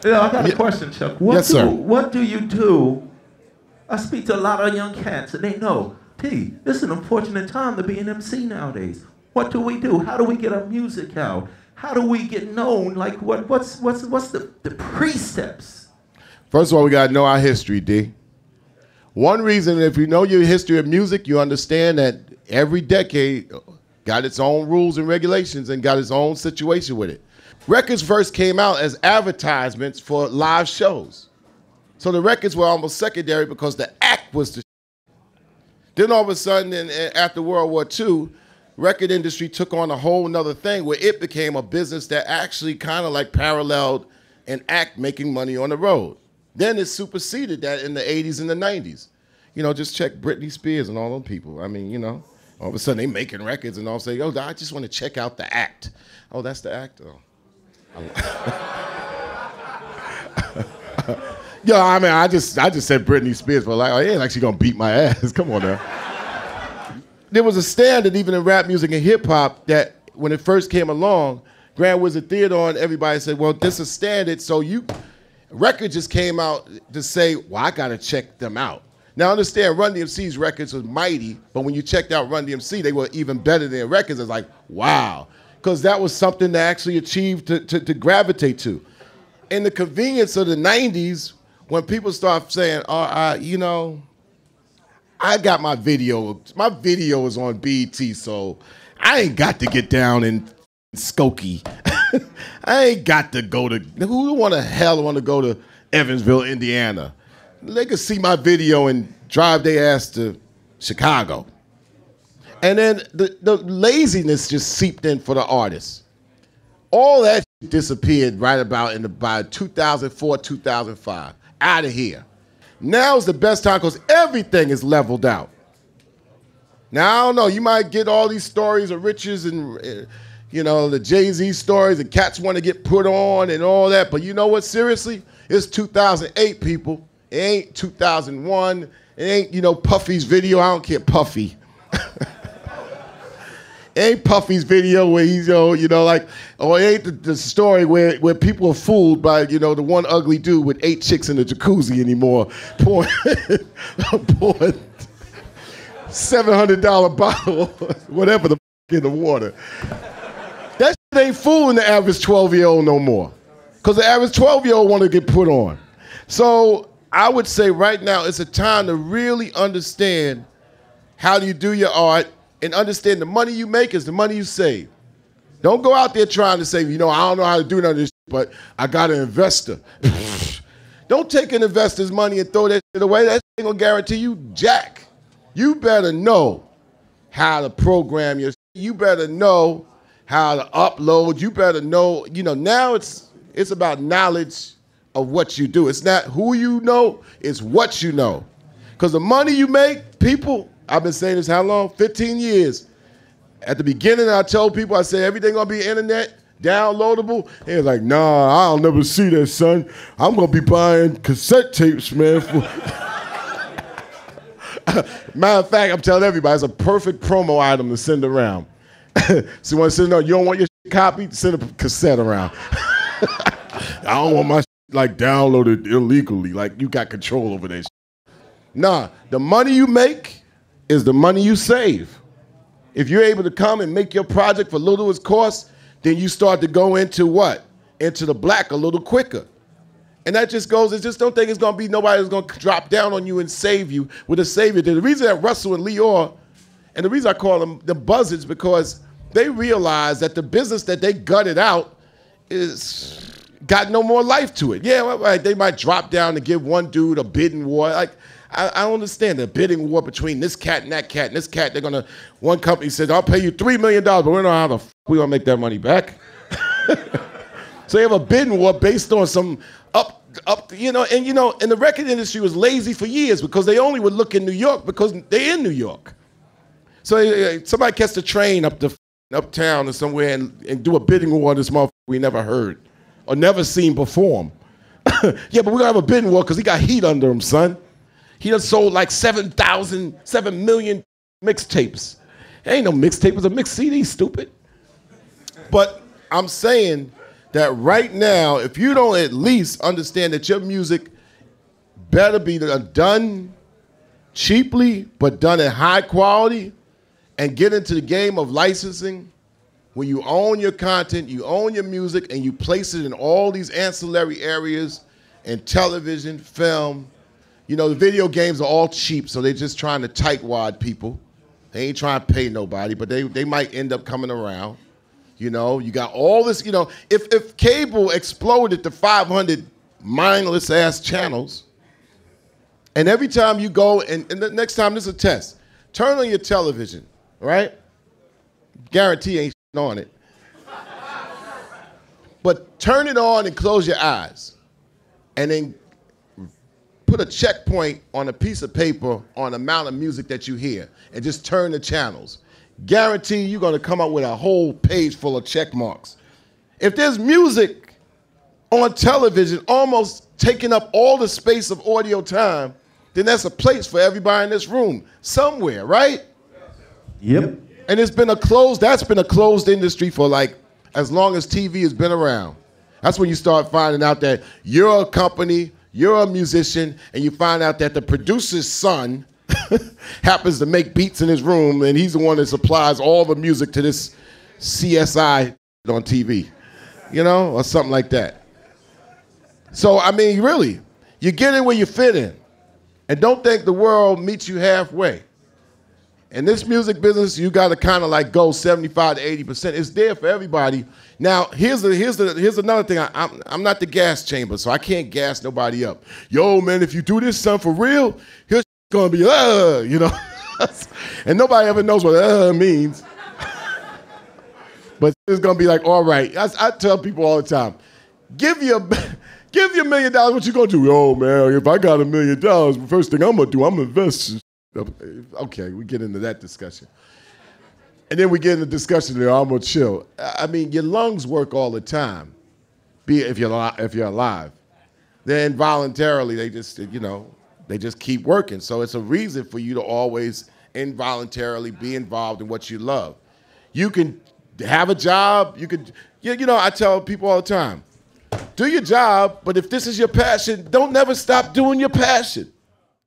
Yeah, I got a question, Chuck. Yes, sir. What do you do? I speak to a lot of young cats, and they know, P, this is an unfortunate time to be an MC nowadays. What do we do? How do we get our music out? How do we get known? Like, what's the precepts? First of all, we got to know our history, D. One reason, if you know your history of music, you understand that every decade got its own rules and regulations and got its own situation with it. Records first came out as advertisements for live shows. So the records were almost secondary because the act was the Then all of a sudden, after World War II, record industry took on a whole nother thing where it became a business that actually kind of like paralleled an act making money on the road. Then it superseded that in the 80s and the 90s. You know, just check Britney Spears and all those people. I mean, you know, all of a sudden they making records and all say, oh, I just want to check out the act. Oh, that's the act? Oh. Yo, I mean, I just said Britney Spears, but like, oh, ain't like she gonna beat my ass. Come on now. There was a standard even in rap music and hip hop that when it first came along, Grand Wizard Theodore and everybody said, well, this is standard, so record just came out to say, well, I gotta check them out. Now understand, Run DMC's records was mighty, but when you checked out Run DMC, they were even better than records. It's like, wow. Because that was something to actually achieve to gravitate to. In the convenience of the 90s, when people start saying, oh, you know, I got my video is on BET, so I ain't got to get down in Skokie. I ain't got to go to, who want to go to Evansville, Indiana? They could see my video and drive their ass to Chicago. And then the laziness just seeped in for the artists. All that disappeared right by 2004, 2005. Out of here. Now's the best time because everything is leveled out. Now, I don't know, you might get all these stories of riches and, you know, the Jay-Z stories and cats want to get put on and all that, but you know what, seriously? It's 2008, people. It ain't 2001. It ain't, you know, Puffy's video. I don't care, Puffy. It ain't Puffy's video where he's, you know, like, or it ain't the story where people are fooled by, you know, the one ugly dude with 8 chicks in the jacuzzi anymore, pouring $700 bottle, whatever the in the water. That shit ain't fooling the average 12-year-old no more. Because the average 12-year-old want to get put on. So I would say right now it's a time to really understand how do you do your art and understand the money you make is the money you save. Don't go out there trying to say, you know, I don't know how to do none of this, but I got an investor. Don't take an investor's money and throw that shit away. That shit ain't gonna guarantee you jack. You better know how to program your shit. You better know how to upload. You better know, you know, now it's about knowledge of what you do. It's not who you know, it's what you know. Because the money you make, people, I've been saying this how long? 15 years. At the beginning, I told people, I said, everything gonna be internet, downloadable. And it was like, nah, I'll never see that, son. I'm gonna be buying cassette tapes, man. Matter of fact, I'm telling everybody, it's a perfect promo item to send around. So when I say, no, you don't want your shit copied, send a cassette around. I don't want my shit, like, downloaded illegally, like you got control over that shit. Nah, the money you make is the money you save. If you're able to come and make your project for little as cost, then you start to go into what? Into the black a little quicker. And that just goes, just don't think it's gonna be nobody that's gonna drop down on you and save you with a savior. The reason that Russell and Leor, and the reason I call them the buzzards, because they realize that the business that they gutted out is got no more life to it. Yeah, they might drop down to give one dude a bidding war. Like, I don't understand the bidding war between this cat and that cat and this cat. They're gonna, one company says, I'll pay you $3 million, but we don't know how the f we gonna make that money back. So you have a bidding war based on some you know, and the record industry was lazy for years because they only would look in New York because they're in New York. So somebody catch the train uptown or somewhere and do a bidding war on this motherfucker we never heard or never seen perform. Yeah, but we're gonna have a bidding war because he got heat under him, son. He done sold like 7 million mixtapes. Ain't no mixtape, it was a mixed CD, stupid. But I'm saying that right now, if you don't at least understand that your music better be done cheaply, but done at high quality, and get into the game of licensing, where you own your content, you own your music, and you place it in all these ancillary areas, in television, film. You know, the video games are all cheap, so they're just trying to tightwad people. They ain't trying to pay nobody, but they might end up coming around. You know, you got all this, you know, if cable exploded to 500 mindless ass channels, and every time you go, and the next time, this is a test, turn on your television, right? Guarantee ain't on it. But turn it on and close your eyes. And then put a checkpoint on a piece of paper on the amount of music that you hear. And just turn the channels. Guarantee you're going to come up with a whole page full of check marks. If there's music on television almost taking up all the space of audio time, then that's a place for everybody in this room somewhere, right? Yep. And that's been a closed industry for like as long as TV has been around. That's when you start finding out that you're a company, you're a musician, and you find out that the producer's son happens to make beats in his room, and he's the one that supplies all the music to this CSI on TV, you know, or something like that. So, I mean, really, you get in where you fit in, and don't think the world meets you halfway. In this music business, you got to kind of like go 75 to 80%. It's there for everybody. Now, here's another thing. I'm not the gas chamber, so I can't gas nobody up. Yo, man, if you do this son for real, here's gonna be you know, and nobody ever knows what means. But it's gonna be like, all right. I tell people all the time, give you $1 million. What you gonna do? Oh man, if I got $1 million, the first thing I'm gonna do, I'm gonna invest. Okay, we get into that discussion. And then we get into discussion there, I'm gonna chill. I mean, your lungs work all the time, be it if you're alive. Then involuntarily, they just keep working. So it's a reason for you to always involuntarily be involved in what you love. You can have a job, I tell people all the time, do your job, but if this is your passion, don't never stop doing your passion.